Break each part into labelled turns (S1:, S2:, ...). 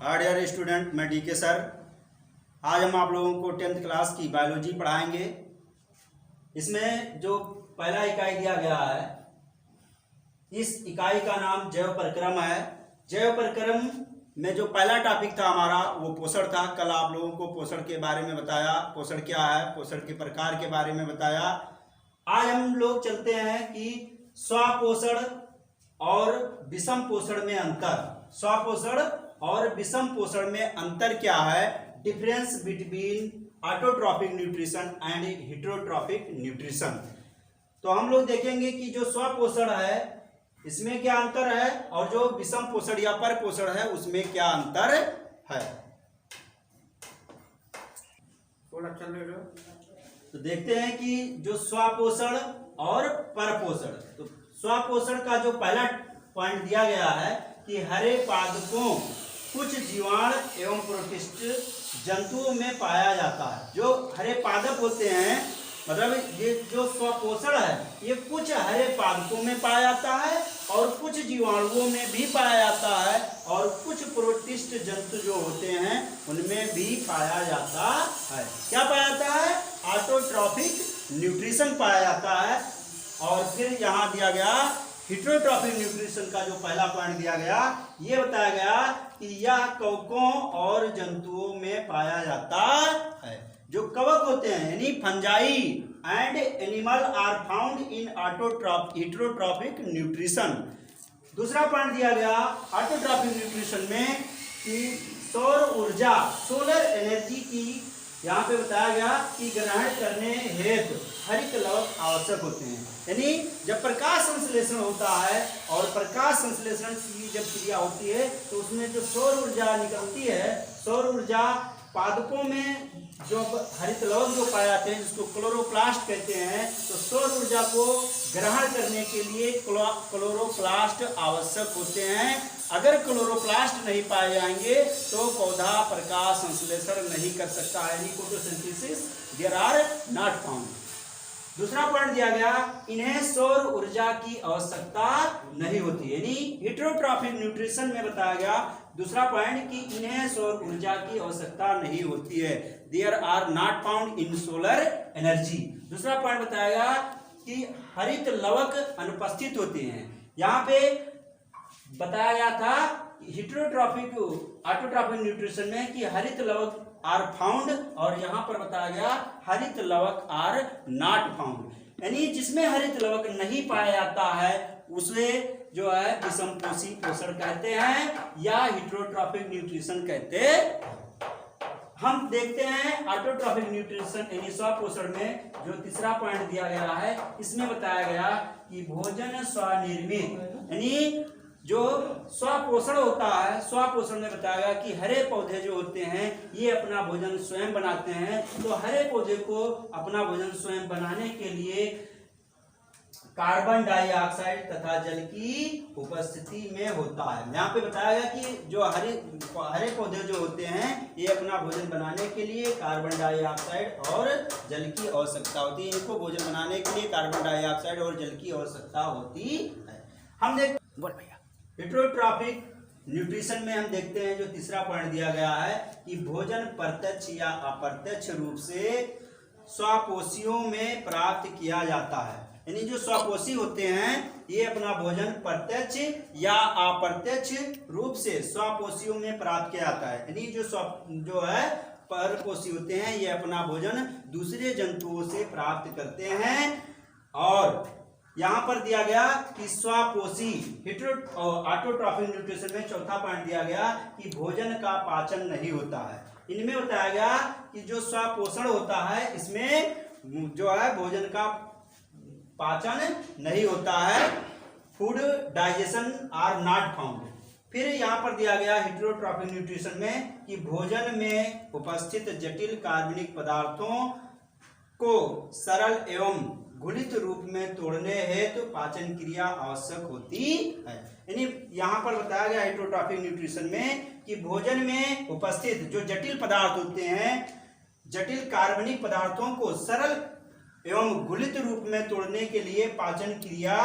S1: Hi dear student, मैं DK sir. आज हम आप लोगों को 10th क्लास की बायोलॉजी पढ़ाएंगे। इसमें जो पहला इकाई दिया गया है, इस इकाई का नाम जैव परिक्रम है। जैव परिक्रम में जो पहला टॉपिक था हमारा वो पोषण था। कल आप लोगों को पोषण के बारे में बताया, पोषण क्या है, पोषण के प्रकार के बारे में बताया। आज हम लोग चलते हैं कि स्वपोषण और विषम पोषण में अंतर। स्वपोषण और विषम पोषण में अंतर क्या है, difference between autotrophic nutrition and heterotrophic nutrition. तो हम लोग देखेंगे कि जो स्वपोषण है इसमें क्या अंतर है और जो विषम पोषण या पर पोषण है उसमें क्या अंतर है। तो देखते हैं कि जो स्वपोषण और परपोषण, तो स्वपोषण का जो पहला पॉइंट दिया गया है कि हरे पादपों कुछ जीवाणु एवं प्रोटिस्ट जंतुओं में पाया जाता है। जो हरे पादप होते हैं, मतलब ये जो स्वपोषण है ये कुछ हरे पादपों में पाया जाता है और कुछ जीवाणुओं में भी पाया जाता है और कुछ प्रोटिस्ट जंतु जो होते हैं उनमें भी पाया जाता है। क्या पाया जाता है? ऑटोट्रॉफिक न्यूट्रिशन पाया जाता है। और फिर यहाँ दिया गया हेटेरोट्रॉफिक न्यूट्रिशन का जो पहला पॉइंट दिया गया, ये बताया गया कि यह कवकों और जंतुओं में पाया जाता है। जो कवक होते हैं यानी fungi and animal are found in heterotrophic nutrition. दूसरा पॉइंट दिया गया ऑटोट्रॉफिक न्यूट्रिशन में कि सौर ऊर्जा, सोलर एनर्जी की यहाँ पे बताया गया कि ग्रहण करने हेतु हरित लवक आवश्यक होते हैं। यानी जब प्रकाश संश्लेषण होता है और प्रकाश संश्लेषण की जब क्रिया होती है तो उसमें जो सौर ऊर्जा निकलती है, सौर ऊर्जा पादपों में जो हरित लवक जो पाए जाते हैं जिसको क्लोरोप्लास्ट कहते हैं, तो सौर ऊर्जा को ग्रहण करने के लिए क्लोरोप्लास्ट आवश्यक होते हैं। अगर क्लोरोप्लास्ट नहीं पाए जाएंगे तो पौधा प्रकाश संश्लेषण नहीं कर सकता है, यानी photosynthesis there are not found. दूसरा पॉइंट दिया गया, इन्हें सौर ऊर्जा की आवश्यकता नहीं होती, यानी हेटेरोट्रॉफिक न्यूट्रिशन में बताया गया दूसरा पॉइंट कि इन्हें सौर ऊर्जा की आवश्यकता नहीं होती है, there are not found in solar energy. दूसरा पॉइंट बताया गया कि हरित लवक अनुपस्थित होते हैं। यहाँ पे बताया गया था हेटेरोट्रॉफिक ऑटोट्रॉफिक न्यूट्रिशन में कि हरित लवक आर फाउंड, और यहाँ पर बताया गया हरित लवक आर नॉट फाउंड, यानी जिसमें हरित लवक नहीं पाया जाता है उसे जो है विषम पोषी पोषण कहते हैं या हेटेरोट्रॉफिक न्यूट्रिशन कहते हैं। हम देखते हैं ऑटोट्रॉफिक न्यूट्रिशन यानी स्वपोषण में जो तीसरा पॉइंट दिया गया है, इसमें बताया गया कि भोजन स्वनिर्मित, यानी जो स्वपोषण होता है, स्वपोषण में बताया गया कि हरे पौधे जो होते हैं ये अपना भोजन स्वयं बनाते हैं। तो हरे पौधे को अपना भोजन स्वयं बनाने के लिए कार्बन डाइऑक्साइड तथा जल की उपस्थिति में होता है। यहाँ पे बताया गया कि जो हरे पौधे जो होते हैं ये अपना भोजन बनाने के लिए कार्बन डाइऑक्साइड और जल की आवश्यकता होती है। इनको भोजन बनाने के लिए कार्बन डाइऑक्साइड और जल की आवश्यकता होती है। हम देख बोल भैया हेटेरोट्रॉफिक न्यूट्रिशन में हम देखते हैं जो तीसरा पॉइंट दिया गया है कि भोजन प्रत्यक्ष या अप्रत्यक्ष रूप से स्वपोषियों में प्राप्त किया जाता है। यानी जो स्वपोषी होते हैं ये अपना भोजन प्रत्यक्ष या अप्रत्यक्ष रूप से स्वपोषियों में प्राप्त किया जाता है। यानी जो है परपोषी होते हैं ये अपना भोजन दूसरे जंतुओं से प्राप्त करते हैं। और यहाँ पर दिया गया कि स्वपोषी ऑटोट्रॉफिक न्यूट्रिशन में चौथा पॉइंट दिया गया कि भोजन का पाचन नहीं होता है। इनमें बताया गया कि जो स्वपोषण होता है इसमें जो है भोजन का पाचन नहीं होता है, food digestion are not found. फिर यहाँ पर दिया गया हेटेरोट्रॉफिक न्यूट्रिशन में कि भोजन में उपस्थित जटिल कार्बनिक पदार्थों को सरल एवं घुलित रूप में तोड़ने हेतु पाचन क्रिया आवश्यक होती है। यानी यहाँ पर बताया गया हेटेरोट्रॉफिक न्यूट्रिशन में कि भोजन में उपस्थित जो जटिल पदार्थ होते हैं, जटिल कार्बनिक पदार्थों को सरल एवं घुलित रूप में तोड़ने के लिए पाचन क्रिया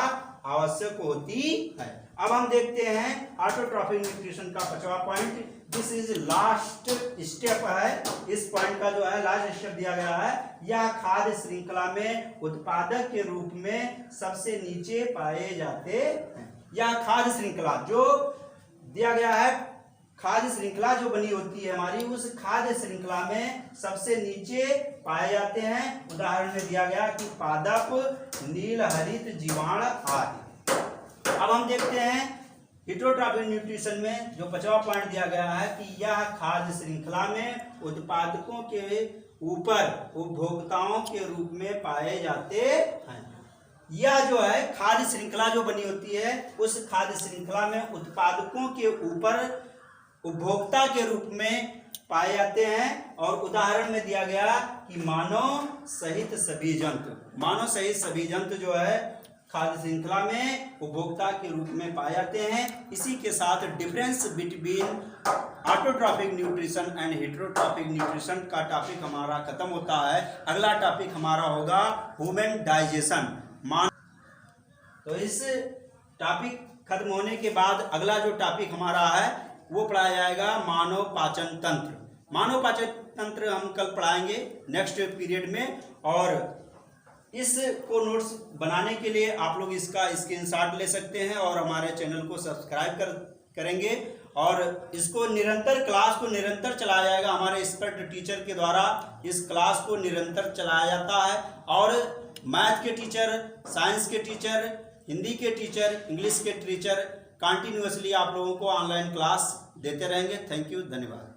S1: आवश्यक होती है। अब हम देखते हैं ऑटोट्रॉफिक न्यूट्रिशन का 5वां point. This is last step है, इस पॉइंट का जो है लास्ट स्टेप दिया गया है। यह खाद्य श्रृंखला में उत्पादक के रूप में सबसे नीचे पाए जाते हैं। यह खाद्य श्रृंखला जो दिया गया है, खाद्य श्रृंखला जो बनी होती है हमारी, उस खाद्य श्रृंखला में सबसे नीचे पाए जाते हैं। उदाहरण में दिया गया कि पादप, नील हरित, जीवाणु आदि। अब हम देखते हैं हेटेरोट्रॉफिक न्यूट्रिशन में जो 5वां पॉइंट दिया गया है कि यह खाद्य श्रृंखला में उत्पादकों के ऊपर उपभोक्ताओं के रूप में पाए जाते हैं। यह जो है खाद्य श्रृंखला जो बनी होती है, उस खाद्य श्रृंखला में उत्पादकों के ऊपर उपभोक्ता के रूप में पाए जाते हैं। और उदाहरण में दिया गया कि मानव सहित सभी जंतु, मानव सहित सभी जंतु जो है खाद्य श्रृंखला में उपभोक्ता के रूप में पाए जाते हैं। इसी के साथ difference between autotrophic nutrition and heterotrophic nutrition का टॉपिक हमारा खत्म होता है। अगला टॉपिक हमारा होगा ह्यूमन डाइजेशन। तो इस टॉपिक खत्म होने के बाद अगला जो टॉपिक हमारा है वो पढ़ाया जाएगा मानव पाचन तंत्र। मानव पाचन तंत्र हम कल पढ़ाएंगे नेक्स्ट पीरियड में। और इसको नोट्स बनाने के लिए आप लोग इसका स्क्रीनशॉट ले सकते हैं और हमारे चैनल को सब्सक्राइब करेंगे। और इसको निरंतर, क्लास को निरंतर चलाया जाएगा हमारे एक्सपर्ट टीचर के द्वारा। इस क्लास को निरंतर चलाया जाता है और मैथ के टीचर, साइंस के टीचर, हिंदी के टीचर, इंग्लिश के टीचर कंटिन्यूअसली आप लोगों को ऑनलाइन क्लास देते रहेंगे। थैंक यू, धन्यवाद।